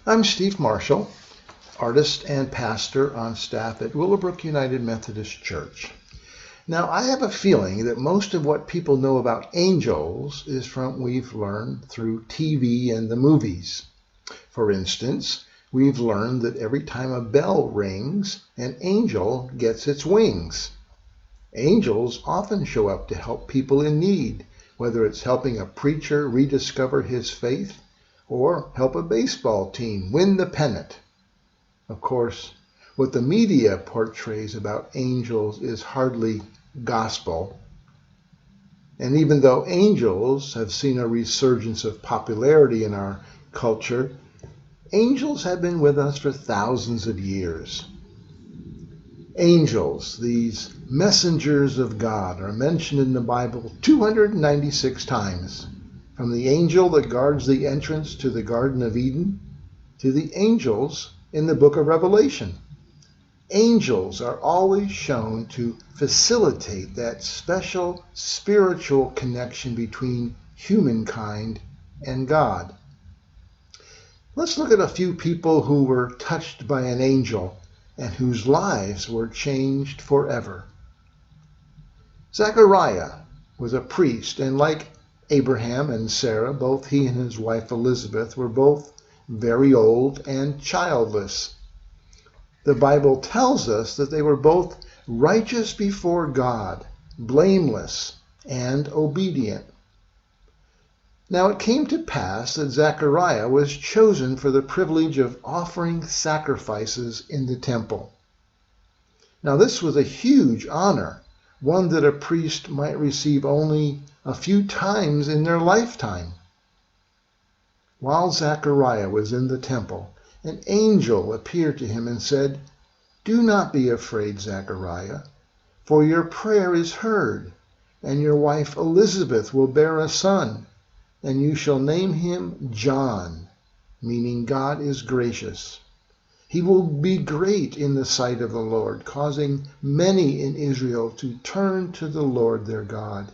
I'm Steve Marshall, artist and pastor on staff at Willowbrook United Methodist Church. Now, I have a feeling that most of what people know about angels is from we've learned through TV and the movies. For instance, we've learned that every time a bell rings, an angel gets its wings. Angels often show up to help people in need, whether it's helping a preacher rediscover his faith or help a baseball team win the pennant. Of course, what the media portrays about angels is hardly gospel. And even though angels have seen a resurgence of popularity in our culture, angels have been with us for thousands of years. Angels, these messengers of God, are mentioned in the Bible 296 times, from the angel that guards the entrance to the Garden of Eden to the angels in the book of Revelation. Angels are always shown to facilitate that special spiritual connection between humankind and God. Let's look at a few people who were touched by an angel and whose lives were changed forever. Zechariah was a priest, and like Abraham and Sarah, both he and his wife Elizabeth were both very old and childless. The Bible tells us that they were both righteous before God, blameless, and obedient. Now it came to pass that Zechariah was chosen for the privilege of offering sacrifices in the temple. Now this was a huge honor, one that a priest might receive only a few times in their lifetime. While Zechariah was in the temple, an angel appeared to him and said, "Do not be afraid, Zechariah, for your prayer is heard, and your wife Elizabeth will bear a son, and you shall name him John," meaning God is gracious. "He will be great in the sight of the Lord, causing many in Israel to turn to the Lord their God."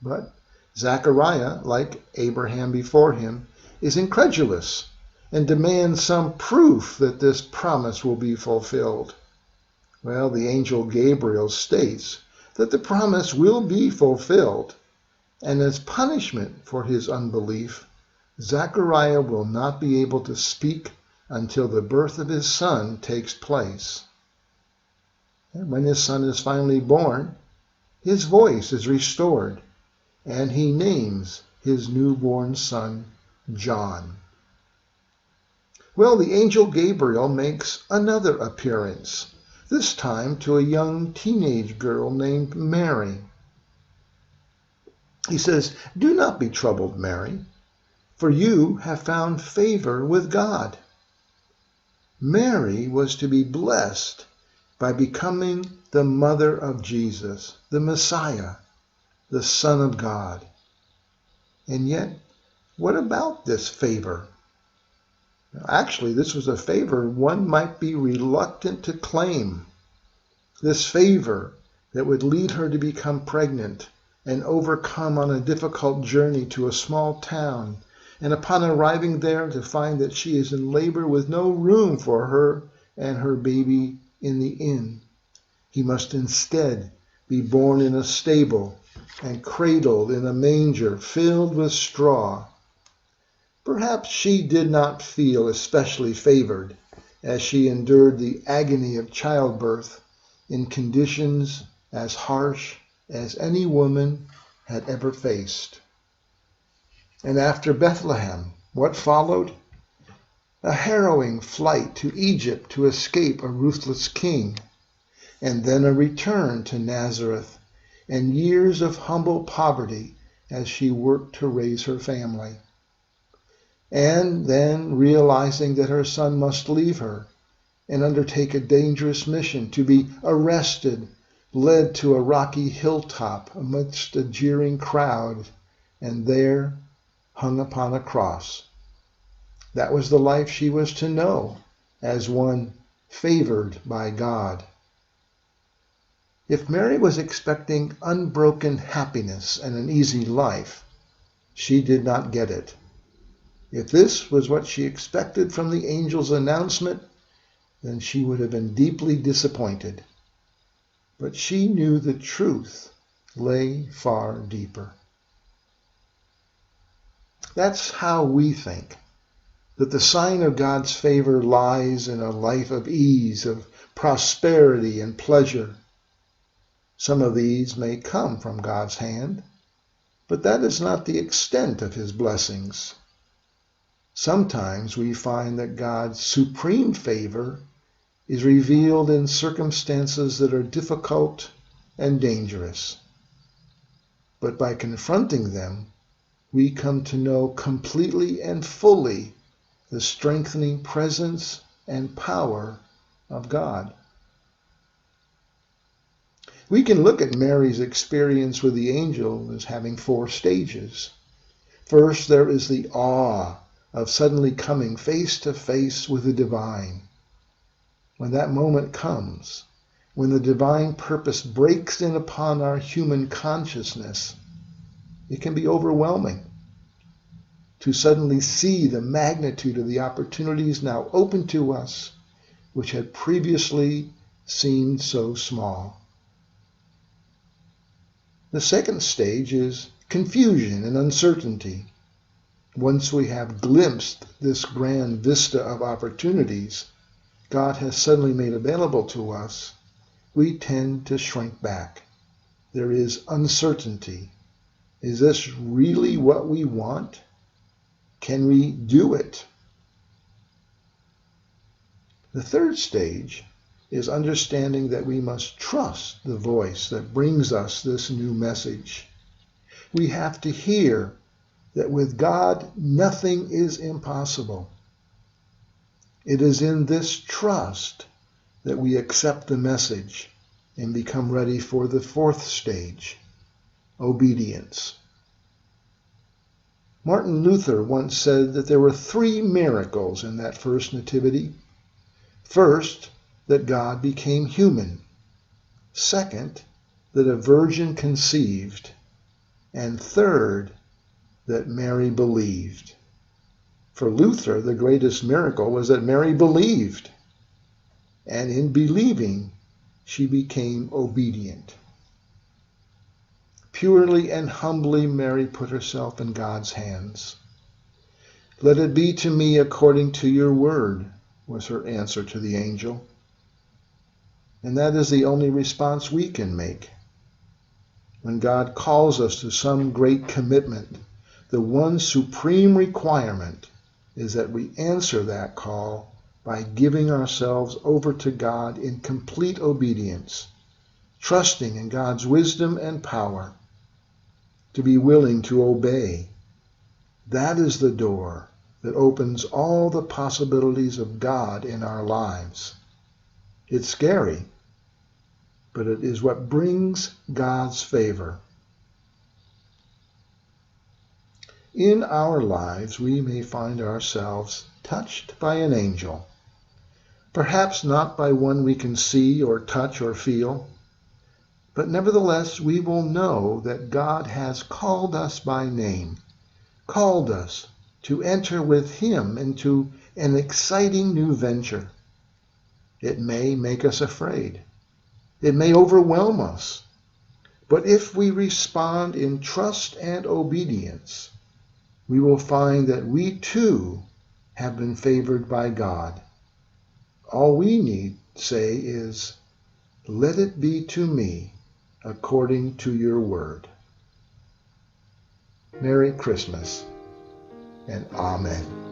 But Zechariah, like Abraham before him, is incredulous and demands some proof that this promise will be fulfilled. Well, the angel Gabriel states that the promise will be fulfilled, and as punishment for his unbelief, Zechariah will not be able to speak until the birth of his son takes place. And when his son is finally born, his voice is restored, and he names his newborn son John. Well, the angel Gabriel makes another appearance, this time to a young teenage girl named Mary. He says, "Do not be troubled, Mary, for you have found favor with God." Mary was to be blessed by becoming the mother of Jesus, the Messiah, the Son of God. And yet, what about this favor? Actually, this was a favor one might be reluctant to claim. This favor that would lead her to become pregnant and overcome on a difficult journey to a small town, and upon arriving there to find that she is in labor with no room for her and her baby in the inn. He must instead be born in a stable and cradled in a manger filled with straw. Perhaps she did not feel especially favored as she endured the agony of childbirth in conditions as harsh as any woman had ever faced. And after Bethlehem, what followed? A harrowing flight to Egypt to escape a ruthless king, and then a return to Nazareth and years of humble poverty as she worked to raise her family. And then realizing that her son must leave her and undertake a dangerous mission, to be arrested, led to a rocky hilltop amidst a jeering crowd, and there hung upon a cross. That was the life she was to know as one favored by God. If Mary was expecting unbroken happiness and an easy life, she did not get it. If this was what she expected from the angel's announcement, then she would have been deeply disappointed. But she knew the truth lay far deeper. That's how we think, that the sign of God's favor lies in a life of ease, of prosperity and pleasure. Some of these may come from God's hand, but that is not the extent of his blessings. Sometimes we find that God's supreme favor is revealed in circumstances that are difficult and dangerous. But by confronting them, we come to know completely and fully the strengthening presence and power of God. We can look at Mary's experience with the angel as having 4 stages. First, there is the awe of suddenly coming face to face with the divine. When that moment comes, when the divine purpose breaks in upon our human consciousness, it can be overwhelming to suddenly see the magnitude of the opportunities now open to us, which had previously seemed so small. The second stage is confusion and uncertainty. Once we have glimpsed this grand vista of opportunities God has suddenly made available to us, we tend to shrink back. There is uncertainty. Is this really what we want? Can we do it? The third stage is understanding that we must trust the voice that brings us this new message. We have to hear that with God, nothing is impossible. It is in this trust that we accept the message and become ready for the 4th stage, obedience. Martin Luther once said that there were 3 miracles in that first nativity. First, that God became human. Second, that a virgin conceived. And third, that Mary believed. For Luther, the greatest miracle was that Mary believed. And in believing, she became obedient. Purely and humbly, Mary put herself in God's hands. "Let it be to me according to your word," was her answer to the angel. And that is the only response we can make. When God calls us to some great commitment, the one supreme requirement is that we answer that call by giving ourselves over to God in complete obedience, trusting in God's wisdom and power, to be willing to obey. That is the door that opens all the possibilities of God in our lives. It's scary, but it is what brings God's favor. In our lives, we may find ourselves touched by an angel, perhaps not by one we can see or touch or feel, but nevertheless we will know that God has called us by name, called us to enter with him into an exciting new venture. It may make us afraid. It may overwhelm us. But if we respond in trust and obedience, we will find that we too have been favored by God. All we need say is, "Let it be to me according to your word." Merry Christmas and Amen.